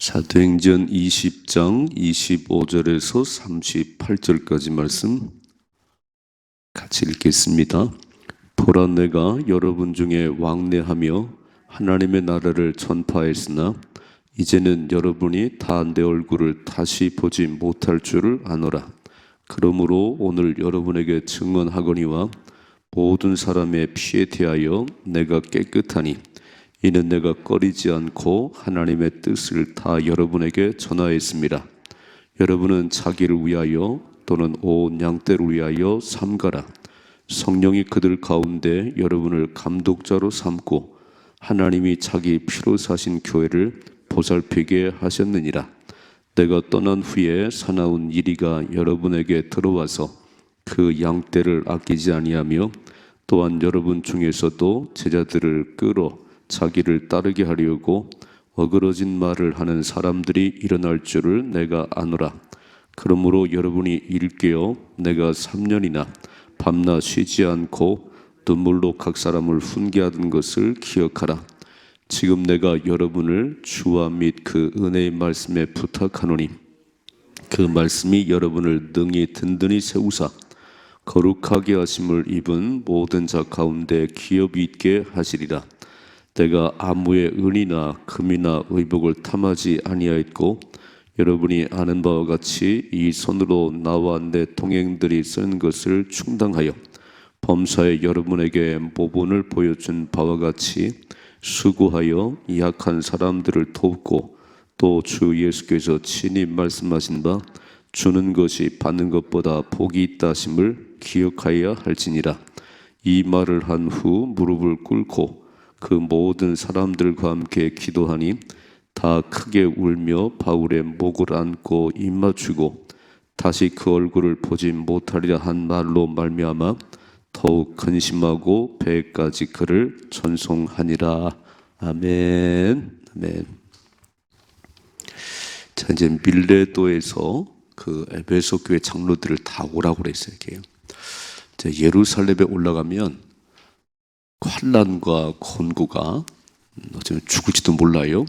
사도행전 20장 25절에서 38절까지 말씀 같이 읽겠습니다. 보라, 내가 여러분 중에 왕래하며 하나님의 나라를 전파했으나 이제는 여러분이 다 내 얼굴을 다시 보지 못할 줄을 아노라. 그러므로 오늘 여러분에게 증언하거니와 모든 사람의 피에 대하여 내가 깨끗하니 이는 내가 꺼리지 않고 하나님의 뜻을 다 여러분에게 전하였습니다. 여러분은 자기를 위하여 또는 온 양떼를 위하여 삼가라. 성령이 그들 가운데 여러분을 감독자로 삼고 하나님이 자기 피로 사신 교회를 보살피게 하셨느니라. 내가 떠난 후에 사나운 이리가 여러분에게 들어와서 그 양떼를 아끼지 아니하며 또한 여러분 중에서도 제자들을 끌어 자기를 따르게 하려고 어그러진 말을 하는 사람들이 일어날 줄을 내가 아노라. 그러므로 여러분이 일깨어 내가 3년이나 밤낮 쉬지 않고 눈물로 각 사람을 훈계하던 것을 기억하라. 지금 내가 여러분을 주와 및 그 은혜의 말씀에 부탁하노니 그 말씀이 여러분을 능히 든든히 세우사 거룩하게 하심을 입은 모든 자 가운데 기업이 있게 하시리라. 내가 아무의 은이나 금이나 의복을 탐하지 아니하였고 여러분이 아는 바와 같이 이 손으로 나와 내 동행들이 쓰는 것을 충당하여 범사에 여러분에게 모본을 보여준 바와 같이 수고하여 약한 사람들을 돕고 또 주 예수께서 친히 말씀하신 바 주는 것이 받는 것보다 복이 있다 하심을 기억하여야 할지니라. 이 말을 한 후 무릎을 꿇고 그 모든 사람들과 함께 기도하니 다 크게 울며 바울의 목을 안고 입맞추고 다시 그 얼굴을 보지 못하리라 한 말로 말미암아 더욱 근심하고 배까지 그를 전송하니라. 아멘. 아멘. 자, 이제 밀레도에서 그 에베소 교회 장로들을 다 오라고 그랬어요. 이렇게 예루살렘에 올라가면 환난과 곤고가 어쩌면 죽을지도 몰라요.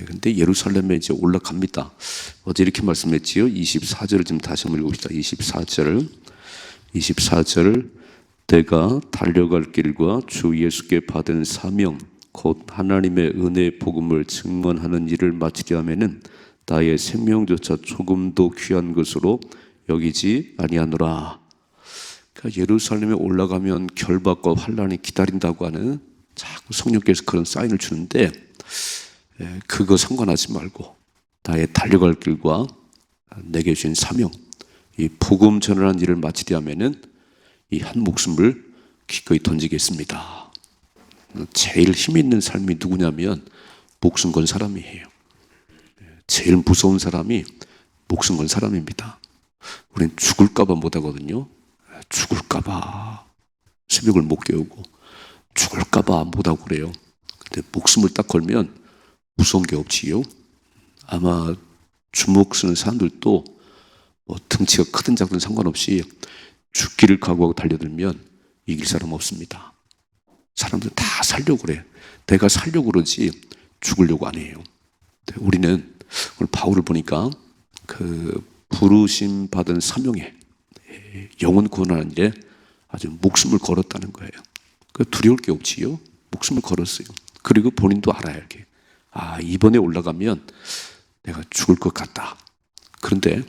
근데 예루살렘에 이제 올라갑니다. 어제 이렇게 말씀했지요. 24절을 좀 다시 한번 읽읍시다. 24절 내가 달려갈 길과 주 예수께 받은 사명 곧 하나님의 은혜의 복음을 증언하는 일을 마치려 하면은 나의 생명조차 조금도 귀한 것으로 여기지 아니하노라. 그러니까 예루살렘에 올라가면 결박과 환난이 기다린다고 하는 자꾸 성령께서 그런 사인을 주는데 그거 상관하지 말고 나의 달려갈 길과 내게 주신 사명, 이 복음 전하는 일을 마치려 하면은 이 한 목숨을 기꺼이 던지겠습니다. 제일 힘 있는 삶이 누구냐면 목숨 건 사람이에요. 제일 무서운 사람이 목숨 건 사람입니다. 우리는 죽을까봐 못하거든요. 죽을까봐 새벽을 못 깨우고 죽을까봐 못하고 그래요. 근데 목숨을 딱 걸면 무서운 게 없지요. 아마 주먹 쓰는 사람들도 뭐 등치가 크든 작든 상관없이 죽기를 각오하고 달려들면 이길 사람 없습니다. 사람들 다 살려고 그래. 내가 살려고 그러지 죽으려고 안 해요. 우리는 오늘 바울을 보니까 그 부르심 받은 사명에 영혼 구원하는 일에 아주 목숨을 걸었다는 거예요. 두려울 게 없지요. 목숨을 걸었어요. 그리고 본인도 알아요. 이렇게. 이번에 올라가면 내가 죽을 것 같다. 그런데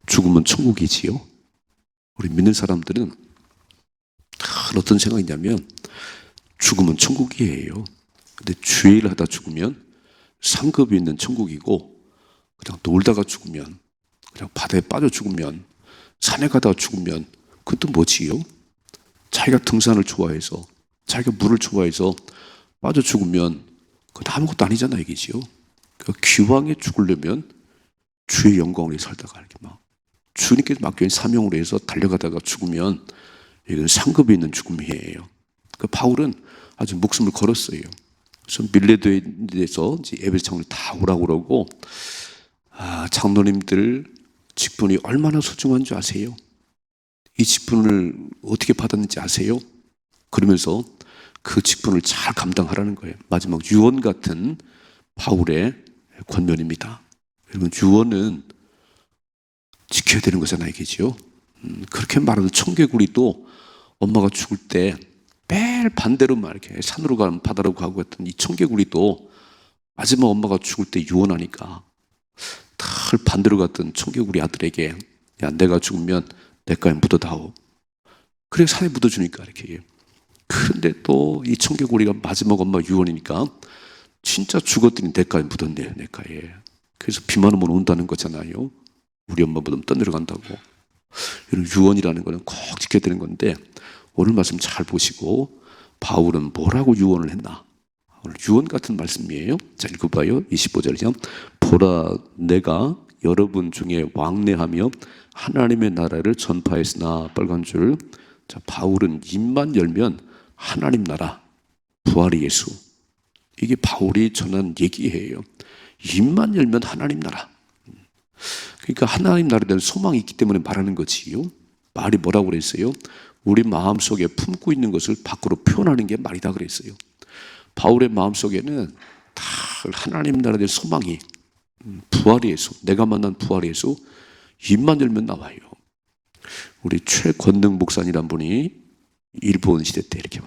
죽으면 천국이지요. 우리 믿는 사람들은 어떤 생각이냐면 죽으면 천국이에요. 근데 죄를 하다 죽으면 상급이 있는 천국이고 그냥 놀다가 죽으면 그냥 바다에 빠져 죽으면 산에 가다가 죽으면 그것도 뭐지요? 자기가 등산을 좋아해서 자기가 물을 좋아해서 빠져 죽으면 그건 아무것도 아니잖아 이게지요. 그러니까 기왕에 죽으려면 주의 영광을 위해 살다가 이렇게 막 주님께서 맡겨진 사명으로 해서 달려가다가 죽으면 이건 상급이 있는 죽음이에요. 그 바울은 아주 목숨을 걸었어요. 그래서 밀레도에 대해서 에베소 장로를 다 오라고 그러고 장로님들 직분이 얼마나 소중한 줄 아세요? 이 직분을 어떻게 받았는지 아세요? 그러면서 그 직분을 잘 감당하라는 거예요. 마지막 유언 같은 바울의 권면입니다. 여러분, 유언은 지켜야 되는 거잖아요, 이게죠. 그렇게 말하는 청개구리도 엄마가 죽을 때 매일 반대로 막 이렇게 산으로 가면 바다로 가고 했던 이 청개구리도 마지막 엄마가 죽을 때 유언하니까 늘 반대로 갔던 청개구리 아들에게, 야, 내가 죽으면 내가에 묻어다오. 그래 산에 묻어주니까 이렇게. 그런데 또 이 청개구리가 마지막 엄마 유언이니까 진짜 죽었더니 내가에 묻었네요, 내가에. 그래서 비만 오면 온다는 거잖아요. 우리 엄마 묻으면 떠내려간다고. 이런 유언이라는 거는 꼭 지켜야 되는 건데, 오늘 말씀 잘 보시고 바울은 뭐라고 유언을 했나? 오늘 유언 같은 말씀이에요. 자, 읽어봐요. 25절이죠. 보라, 내가 여러분 중에 왕래하며 하나님의 나라를 전파했으나, 빨간 줄. 자, 바울은 입만 열면 하나님 나라, 부활의 예수, 이게 바울이 전한 얘기예요. 입만 열면 하나님 나라. 그러니까 하나님 나라에 대한 소망이 있기 때문에 말하는 거지요. 말이 뭐라고 그랬어요? 우리 마음속에 품고 있는 것을 밖으로 표현하는 게 말이다 그랬어요. 바울의 마음속에는 다 하나님 나라에 대한 소망이, 부활의 예수, 내가 만난 부활의 예수, 입만 열면 나와요. 우리 최권능 목사님이란 분이 일본 시대 때 이렇게,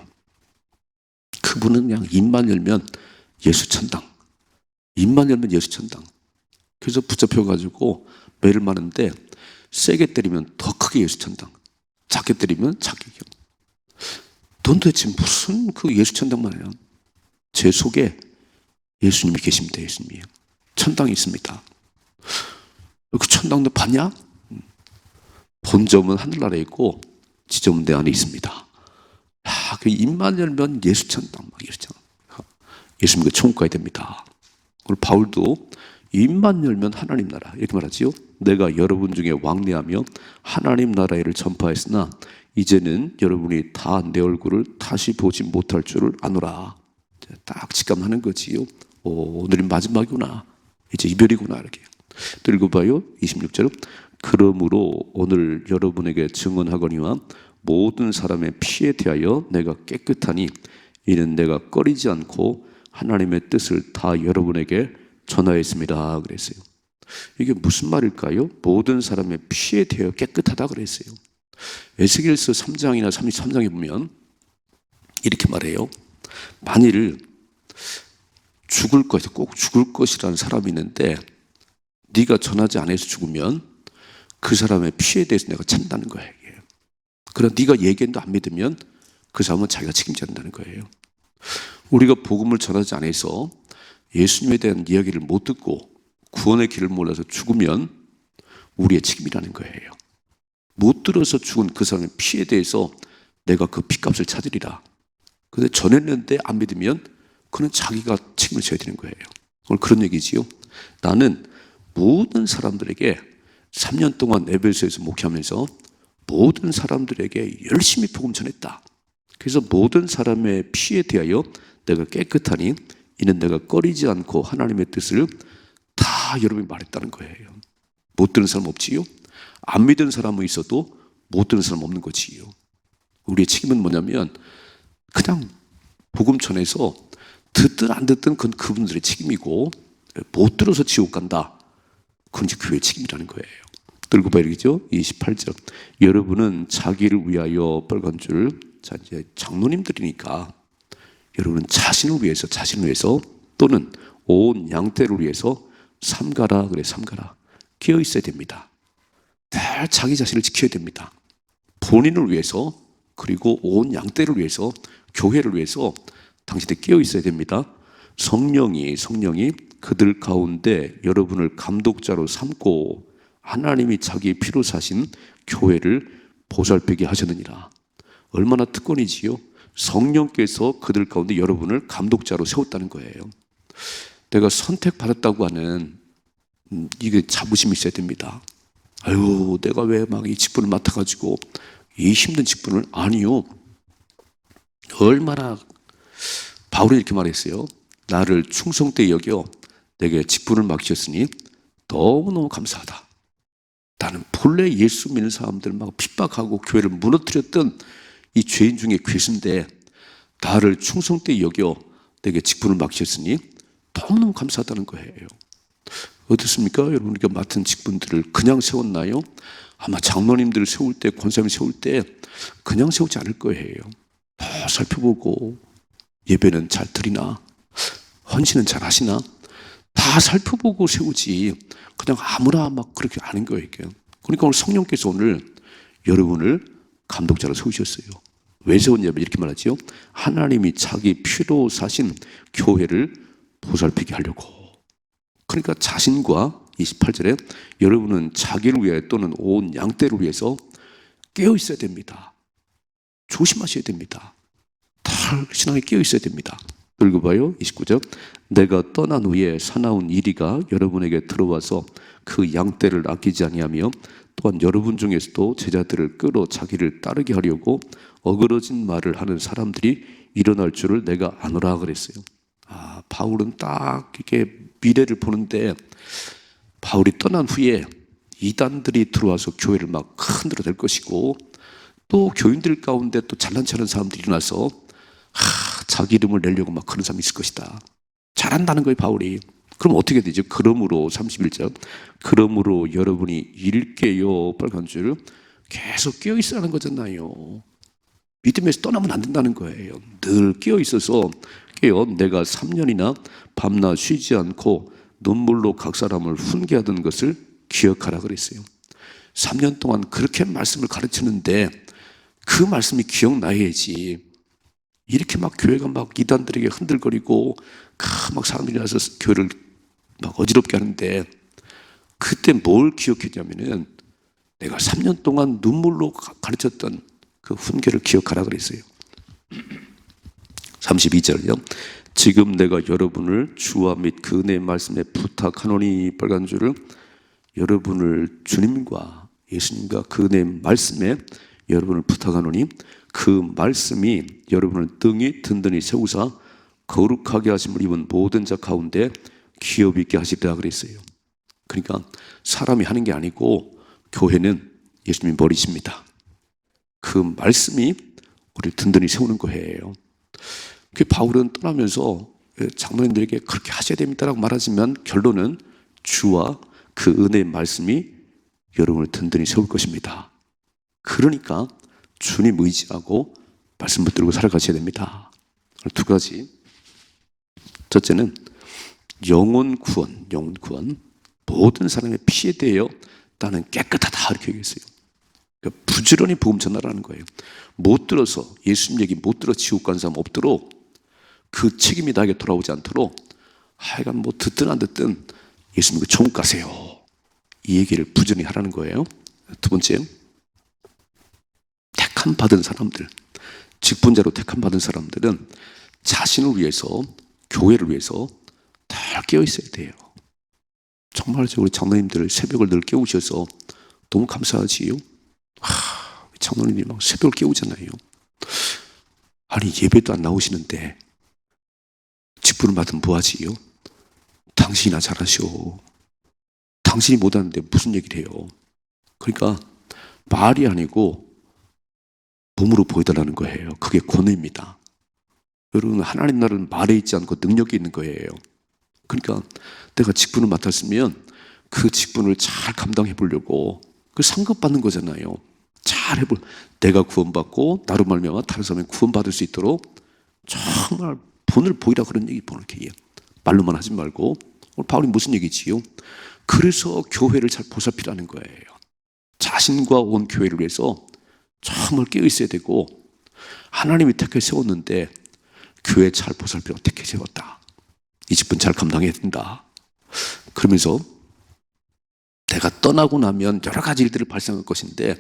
그분은 그냥 입만 열면 예수 천당, 입만 열면 예수 천당. 그래서 붙잡혀가지고 매를 마는데, 세게 때리면 더 크게 예수 천당, 작게 때리면 작게. 넌 도대체 무슨 그 예수 천당만 해요? 제 속에 예수님이 계십니다. 예수님이. 천당이 있습니다. 그 천당도 봤냐? 본점은 하늘나라에 있고 지점은 내 안에 있습니다. 그 입만 열면 예수 천당, 막 예수 천당. 예수님과 천국 가야 됩니다. 오늘 바울도 입만 열면 하나님 나라, 이렇게 말하지요. 내가 여러분 중에 왕래하며 하나님 나라를 전파했으나 이제는 여러분이 다 내 얼굴을 다시 보지 못할 줄을 아노라. 딱 직감하는 거지요. 오늘이 마지막이구나, 이제 이별이구나, 이렇게. 또 읽어봐요. 26절. 그러므로 오늘 여러분에게 증언하거니와 모든 사람의 피에 대하여 내가 깨끗하니, 이는 내가 꺼리지 않고 하나님의 뜻을 다 여러분에게 전하였습니다 그랬어요. 이게 무슨 말일까요? 모든 사람의 피에 대하여 깨끗하다 그랬어요. 에스겔서 3장이나 33장에 보면 이렇게 말해요. 만일 죽을 것, 꼭 죽을 것이라는 사람이 있는데 네가 전하지 않아서 죽으면 그 사람의 피에 대해서 내가 찬다는 거예요. 그러나 네가 얘기해도 안 믿으면 그 사람은 자기가 책임져야 한다는 거예요. 우리가 복음을 전하지 않아서 예수님에 대한 이야기를 못 듣고 구원의 길을 몰라서 죽으면 우리의 책임이라는 거예요. 못 들어서 죽은 그 사람의 피에 대해서 내가 그 피값을 찾으리라. 그런데 전했는데 안 믿으면 그는 자기가 책임을 져야 되는 거예요. 오늘 그런 얘기지요. 나는 모든 사람들에게 3년 동안 에베소에서 목회하면서 모든 사람들에게 열심히 복음 전했다. 그래서 모든 사람의 피에 대하여 내가 깨끗하니 이는 내가 꺼리지 않고 하나님의 뜻을 다 여러분이 말했다는 거예요. 못 들은 사람 없지요? 안 믿은 사람은 있어도 못 들은 사람 없는 거지요. 우리의 책임은 뭐냐면 그냥 복음 전해서 듣든 안 듣든 그건 그분들의 책임이고, 못 들어서 지옥 간다, 그건 이제 교회의 책임이라는 거예요. 들고 봐야겠죠? 28절. 여러분은 자기를 위하여, 빨간 줄. 자, 이제 장로님들이니까 여러분은 자신을 위해서 또는 온 양떼를 위해서 삼가라 그래. 삼가라. 깨어 있어야 됩니다. 늘 자기 자신을 지켜야 됩니다. 본인을 위해서, 그리고 온 양떼를 위해서, 교회를 위해서 당신들 깨어 있어야 됩니다. 성령이 그들 가운데 여러분을 감독자로 삼고 하나님이 자기 피로 사신 교회를 보살피게 하셨느니라. 얼마나 특권이지요? 성령께서 그들 가운데 여러분을 감독자로 세웠다는 거예요. 내가 선택받았다고 하는 이게 자부심이 있어야 됩니다. 아유, 내가 왜 막 이 직분을 맡아가지고 이 힘든 직분을. 아니요. 얼마나 바울이 이렇게 말했어요. 나를 충성되이 여겨 내게 직분을 맡기셨으니 너무너무 감사하다. 나는 본래 예수 믿는 사람들 막 핍박하고 교회를 무너뜨렸던 이 죄인 중에 괴수인데 나를 충성되이 여겨 내게 직분을 맡기셨으니 너무너무 감사하다는 거예요. 어떻습니까? 여러분, 우리가 맡은 직분들을 그냥 세웠나요? 아마 장로님들을 세울 때, 권사님 세울 때 그냥 세우지 않을 거예요. 다 살펴보고, 예배는 잘 드리나? 헌신은 잘 하시나? 다 살펴보고 세우지 그냥 아무나 막 그렇게 아는 거예요. 그러니까 오늘 성령께서 오늘 여러분을 감독자로 세우셨어요. 왜 세웠냐면 이렇게 말하죠. 하나님이 자기 피로 사신 교회를 보살피게 하려고. 그러니까 자신과 28절에 여러분은 자기를 위해 또는 온 양떼를 위해서 깨어 있어야 됩니다. 조심하셔야 됩니다. 다 신앙에 깨어 있어야 됩니다. 읽어봐요. 29절. 내가 떠난 후에 사나운 이리가 여러분에게 들어와서 그 양떼를 아끼지 아니하며 또한 여러분 중에서도 제자들을 끌어 자기를 따르게 하려고 어그러진 말을 하는 사람들이 일어날 줄을 내가 아노라 그랬어요. 바울은 딱 이렇게 미래를 보는데 바울이 떠난 후에 이단들이 들어와서 교회를 막 흔들어댈 것이고 또 교인들 가운데 또 잘난 체 하는 사람들이 일어나서 자기 이름을 내려고 막 그런 사람이 있을 것이다. 잘한다는 거예요, 바울이. 그럼 어떻게 되죠? 그러므로 31절. 그러므로 여러분이 일깨요 빨간 줄 계속 깨어 있으라는 거잖아요. 믿음에서 떠나면 안 된다는 거예요. 늘 깨어 있어서 내가 3년이나 밤낮 쉬지 않고 눈물로 각 사람을 훈계하던 것을 기억하라 그랬어요. 3년 동안 그렇게 말씀을 가르치는데 그 말씀이 기억나야지. 이렇게 막 교회가 막 이단들에게 흔들거리고 막 사람들이 나서 교회를 막 어지럽게 하는데 그때 뭘 기억했냐면은 내가 3년 동안 눈물로 가르쳤던 그 훈계를 기억하라 그랬어요. 32절요. 지금 내가 여러분을 주와 및 그 은혜의 말씀에 부탁하노니 빨간 줄을 여러분을 주님과 예수님과 그 은혜의 말씀에 여러분을 부탁하노니 그 말씀이 여러분을 등이 든든히 세우사 거룩하게 하심을 입은 모든 자 가운데 기업 있게 하시리라 그랬어요. 그러니까 사람이 하는 게 아니고 교회는 예수님이 머리십니다. 그 말씀이 우리를 든든히 세우는 거예요. 바울은 떠나면서 장로님들에게 그렇게 하셔야 됩니다라고 말하지만 결론은 주와 그 은혜의 말씀이 여러분을 든든히 세울 것입니다. 그러니까 주님 의지하고 말씀 붙들고 살아가셔야 됩니다. 두 가지. 첫째는 영혼 구원. 모든 사람의 피에 대하여 나는 깨끗하다 이렇게 얘기했어요. 그러니까 부지런히 복음 전하라는 거예요. 못 들어서 예수님 얘기 못 들어 지옥 간 사람 없도록 그 책임이 나에게 돌아오지 않도록 하여간 뭐 듣든 안 듣든 예수님 그 천국 가세요. 이 얘기를 부지런히 하라는 거예요. 두 번째, 택함 받은 사람들, 직분자로 택함 받은 사람들은 자신을 위해서, 교회를 위해서 다 깨어 있어야 돼요. 정말 우리 장로님들 새벽을 늘 깨우셔서 너무 감사하지요. 장로님이 막 새벽을 깨우잖아요. 아니 예배도 안 나오시는데 직분을 받으면 뭐하지요? 당신이나 잘하시오. 당신이 못하는데 무슨 얘기를 해요? 그러니까 말이 아니고 몸으로 보여달라는 거예요. 그게 권위입니다. 여러분 하나님 나라는 말에 있지 않고 능력이 있는 거예요. 그러니까 내가 직분을 맡았으면 그 직분을 잘 감당해 보려고 그 상급 받는 거잖아요. 잘 해볼. 내가 구원받고 나로 말미암아 다른 사람이 구원받을 수 있도록 정말 본을 보이라 그런 얘기 본을 이렇게 말로만 하지 말고 오늘 바울이 무슨 얘기지요? 그래서 교회를 잘 보살피라는 거예요. 자신과 온 교회를 위해서 정말 깨어 있어야 되고 하나님이 택해 세웠는데 교회 잘 보살피라고 택해 세웠다. 이 직분 잘 감당해야 된다. 그러면서 내가 떠나고 나면 여러 가지 일들을 발생할 것인데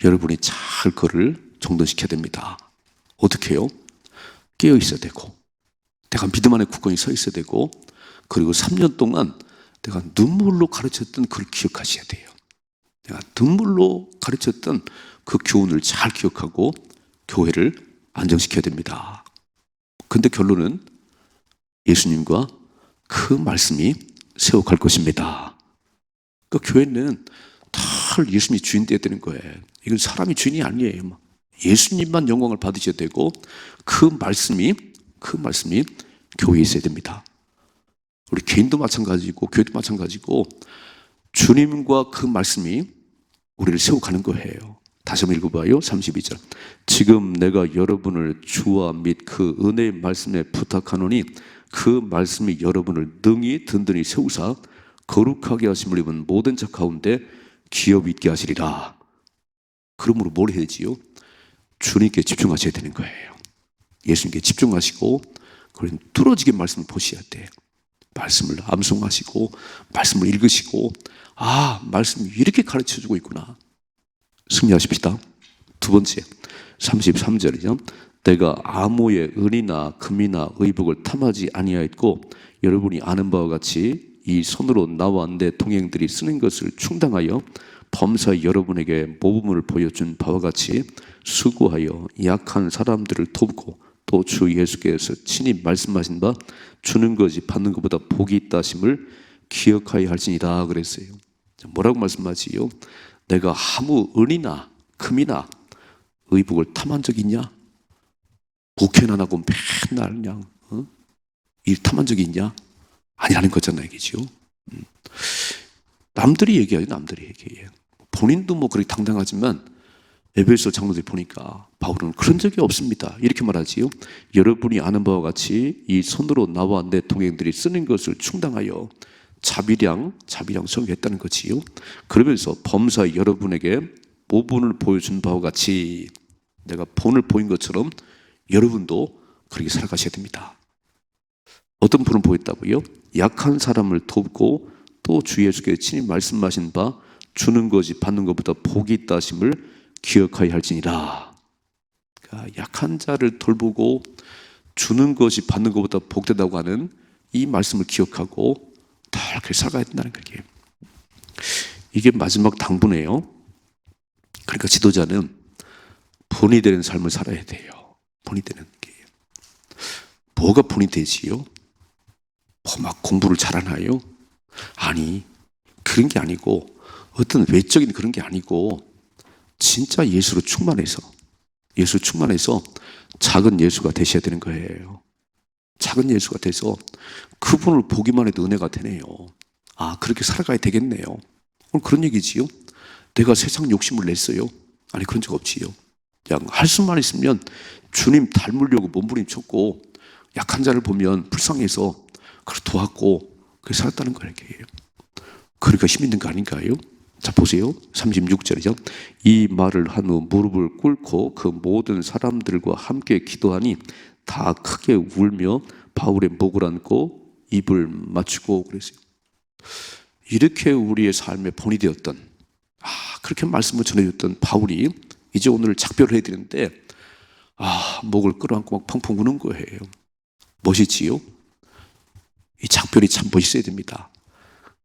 여러분이 잘 그를 정돈시켜야 됩니다. 어떻게 해요? 깨어 있어야 되고 내가 믿음 안에 굳건히 서 있어야 되고 그리고 3년 동안 내가 눈물로 가르쳤던 그를 기억하셔야 돼요. 내가 눈물로 가르쳤던 그 교훈을 잘 기억하고 교회를 안정시켜야 됩니다. 근데 결론은 예수님과 그 말씀이 세워갈 것입니다. 그 교회는 다 예수님이 주인 되어야 되는 거예요. 이건 사람이 주인이 아니에요. 예수님만 영광을 받으셔야 되고 그 말씀이 교회에 있어야 됩니다. 우리 개인도 마찬가지고 교회도 마찬가지고 주님과 그 말씀이 우리를 세워가는 거예요. 다시 한번 읽어봐요. 32절. 지금 내가 여러분을 주와 및 그 은혜의 말씀에 부탁하노니 그 말씀이 여러분을 능히 든든히 세우사 거룩하게 하심을 입은 모든 자 가운데 기업 있게 하시리라. 그러므로 뭘 해야지요? 주님께 집중하셔야 되는 거예요. 예수님께 집중하시고 그리고 뚫어지게 말씀을 보셔야 돼요. 말씀을 암송하시고 말씀을 읽으시고 말씀이 이렇게 가르쳐주고 있구나. 승리하십시다. 두 번째 33절이죠. 내가 아무의 은이나 금이나 의복을 탐하지 아니하였고 여러분이 아는 바와 같이 이 손으로 나와 내 동행들이 쓰는 것을 충당하여 범사에 여러분에게 모범을 보여준 바와 같이 수고하여 약한 사람들을 돕고 또 주 예수께서 친히 말씀하신 바 주는 것이 받는 것보다 복이 있다 하심을 기억하여 할지니라 그랬어요. 뭐라고 말씀하지요? 내가 아무 은이나 금이나 의복을 탐한 적 있냐? 목회는 안 하고 맨날 그냥 일 탐한 적이 있냐? 아니라는 거잖아요, 이게죠. 남들이 얘기해요, 남들이 얘기해요. 본인도 뭐 그렇게 당당하지만 에베소 장로들 보니까 바울은 그런 적이 없습니다. 이렇게 말하지요. 여러분이 아는 바와 같이 이 손으로 나와 내 동행들이 쓰는 것을 충당하여 자비량 성취했다는 거지요. 그러면서 범사에 여러분에게 모본을 보여준 바와 같이 내가 본을 보인 것처럼 여러분도 그렇게 살아가셔야 됩니다. 어떤 본을 보였다고요? 약한 사람을 돕고 또 주 예수께서 친히 말씀하신 바 주는 것이 받는 것보다 복이 있다 하심을 기억하여 할지니라. 그러니까 약한 자를 돌보고 주는 것이 받는 것보다 복되다고 하는 이 말씀을 기억하고 그렇게 살아가야 된다는 거예요. 이게 마지막 당부네요. 그러니까 지도자는 본이 되는 삶을 살아야 돼요. 본이 되는 게 뭐가 본이 되지요? 막 공부를 잘하나요? 아니, 그런 게 아니고 어떤 외적인 그런 게 아니고 진짜 예수로 충만해서 작은 예수가 되셔야 되는 거예요. 작은 예수가 돼서 그분을 보기만 해도 은혜가 되네요. 그렇게 살아가야 되겠네요. 오늘 그런 얘기지요. 내가 세상 욕심을 냈어요. 아니, 그런 적 없지요. 그냥 할 수만 있으면 주님 닮으려고 몸부림쳤고 약한 자를 보면 불쌍해서 그걸 도왔고 그렇게 살았다는 거예요. 그러니까 힘 있는 거 아닌가요? 자, 보세요. 36절이죠. 이 말을 한 후 무릎을 꿇고 그 모든 사람들과 함께 기도하니 다 크게 울며 바울의 목을 안고 입을 맞추고 그랬어요. 이렇게 우리의 삶의 본이 되었던 그렇게 말씀을 전해줬던 바울이 이제 오늘 작별을 해야 되는데 목을 끌어안고 막 펑펑 우는 거예요. 멋있지요? 이 작별이 참 멋있어야 됩니다.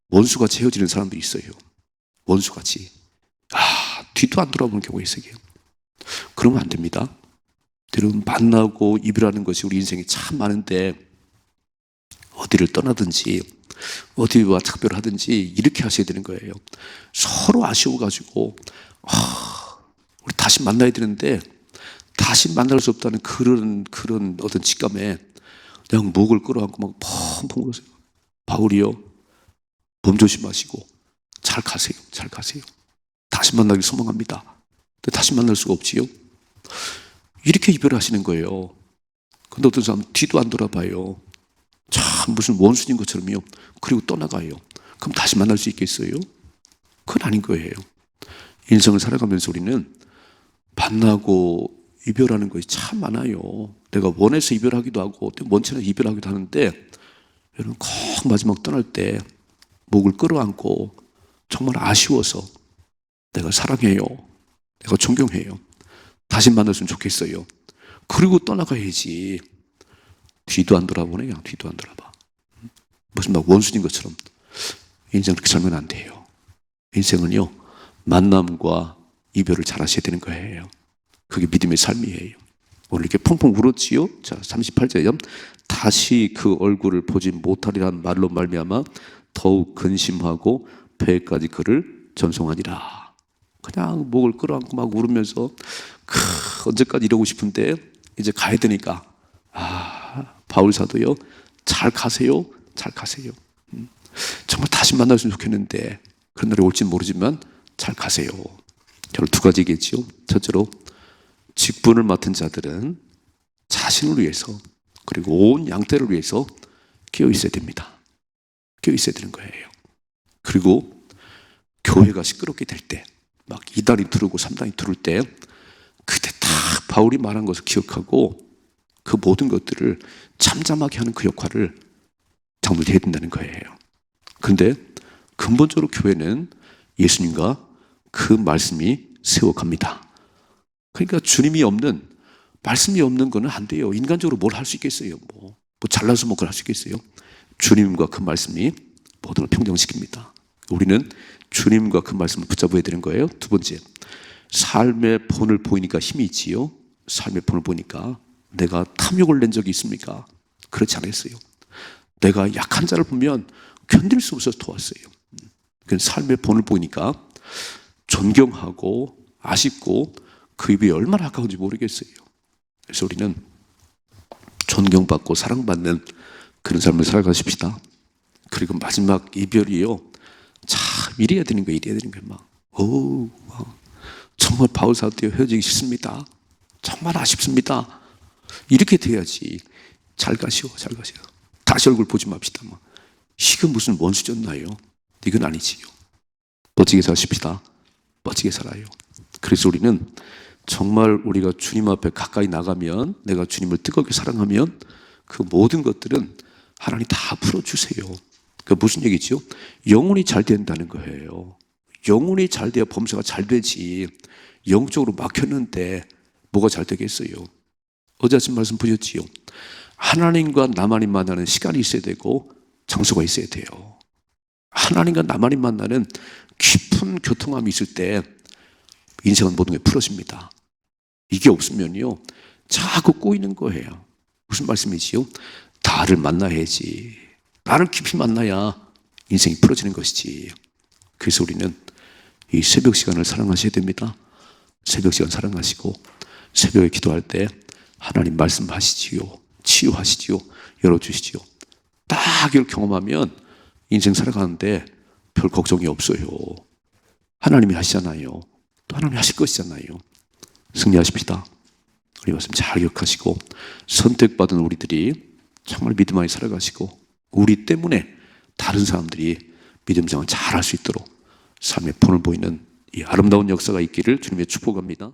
원수같이 헤어지는 사람도 있어요. 원수같이 뒤도 안 돌아보는 경우가 있어요. 그러면 안 됩니다. 여러분, 만나고 이별하는 것이 우리 인생에 참 많은데 어디를 떠나든지 어디와 작별을 하든지 이렇게 하셔야 되는 거예요. 서로 아쉬워가지고 우리 다시 만나야 되는데 다시 만날 수 없다는 그런 어떤 직감에 그냥 목을 끌어안고 막 펑펑 울으세요. 바울이요, 몸 조심하시고 잘 가세요. 다시 만나길 소망합니다. 근데 다시 만날 수가 없지요. 이렇게 이별하시는 거예요. 근데 어떤 사람은 뒤도 안 돌아봐요. 참 무슨 원수인 것처럼요. 그리고 떠나가요. 그럼 다시 만날 수 있겠어요? 그건 아닌 거예요. 인생을 살아가면서 우리는 만나고 이별하는 것이 참 많아요. 내가 원해서 이별하기도 하고 원치 않아서 이별하기도 하는데 여러분, 꼭 마지막 떠날 때 목을 끌어안고 정말 아쉬워서 내가 사랑해요, 내가 존경해요, 다시 만났으면 좋겠어요. 그리고 떠나가야지. 뒤도 안 돌아보네. 그냥 뒤도 안 돌아봐. 무슨 막 원수인 것처럼. 인생 그렇게 살면 안 돼요. 인생은요, 만남과 이별을 잘 하셔야 되는 거예요. 그게 믿음의 삶이에요. 오늘 이렇게 펑펑 울었지요. 자, 38절이요. 다시 그 얼굴을 보지 못하리라는 말로 말미암아 더욱 근심하고 배까지 그를 전송하니라. 그냥 목을 끌어안고 막 울으면서 언제까지 이러고 싶은데 이제 가야 되니까 바울 사도요, 잘 가세요, 잘 가세요. 정말 다시 만났으면 좋겠는데 그런 날이 올지는 모르지만 잘 가세요. 결국 두 가지겠죠. 첫째로 직분을 맡은 자들은 자신을 위해서 그리고 온 양떼를 위해서 깨어 있어야 됩니다. 깨어 있어야 되는 거예요. 그리고 교회가 시끄럽게 될 때, 막 2단이 두르고 3단이 두를 때 그때 딱 바울이 말한 것을 기억하고 그 모든 것들을 잠잠하게 하는 그 역할을 장로들이 해야 된다는 거예요. 그런데 근본적으로 교회는 예수님과 그 말씀이 세워갑니다. 그러니까 주님이 없는, 말씀이 없는 거는 안 돼요. 인간적으로 뭘 할 수 있겠어요? 뭐 잘라서 뭐 그걸 할 수 있겠어요? 주님과 그 말씀이 모든 걸 평정시킵니다. 우리는 주님과 그 말씀을 붙잡아야 되는 거예요. 두 번째, 삶의 본을 보이니까 힘이 있지요. 삶의 본을 보니까 내가 탐욕을 낸 적이 있습니까? 그렇지 않았어요. 내가 약한 자를 보면 견딜 수 없어서 도왔어요. 그 삶의 본을 보니까 존경하고 아쉽고 그 입이 얼마나 아까운지 모르겠어요. 그래서 우리는 존경받고 사랑받는 그런 삶을 살아가십시다. 그리고 마지막 이별이요. 참 이래야 되는 거예요. 이래야 되는 거예요. 정말 바울 사도와 헤어지기 싫습니다. 정말 아쉽습니다. 이렇게 돼야지. 잘 가시오. 잘 가시오. 다시 얼굴 보지 맙시다. 이건 무슨 원수졌나요? 이건 아니지요. 멋지게 사십시다. 멋지게 살아요. 그래서 우리는 정말 우리가 주님 앞에 가까이 나가면, 내가 주님을 뜨겁게 사랑하면 그 모든 것들은 하나님 다 풀어주세요. 그 무슨 얘기죠? 영혼이 잘 된다는 거예요. 영혼이 잘 돼야 범사가 잘 되지. 영적으로 막혔는데 뭐가 잘 되겠어요? 어제 아침 말씀 보셨지요? 하나님과 나만이 만나는 시간이 있어야 되고 장소가 있어야 돼요. 하나님과 나만이 만나는 깊은 교통함이 있을 때 인생은 모든 게 풀어집니다. 이게 없으면요 자꾸 꼬이는 거예요. 무슨 말씀이지요? 나를 만나야지. 나를 깊이 만나야 인생이 풀어지는 것이지. 그래서 우리는 이 새벽 시간을 사랑하셔야 됩니다. 새벽 시간 사랑하시고 새벽에 기도할 때 하나님 말씀하시지요. 치유하시지요. 열어주시지요. 딱 이걸 경험하면 인생 살아가는데 별 걱정이 없어요. 하나님이 하시잖아요. 또 하나님이 하실 것이잖아요. 승리하십시다. 우리 말씀 잘 기억하시고 선택받은 우리들이 정말 믿음 안에 살아가시고 우리 때문에 다른 사람들이 믿음 생활 잘 할 수 있도록 삶의 본을 보이는 이 아름다운 역사가 있기를 주님의 축복합니다.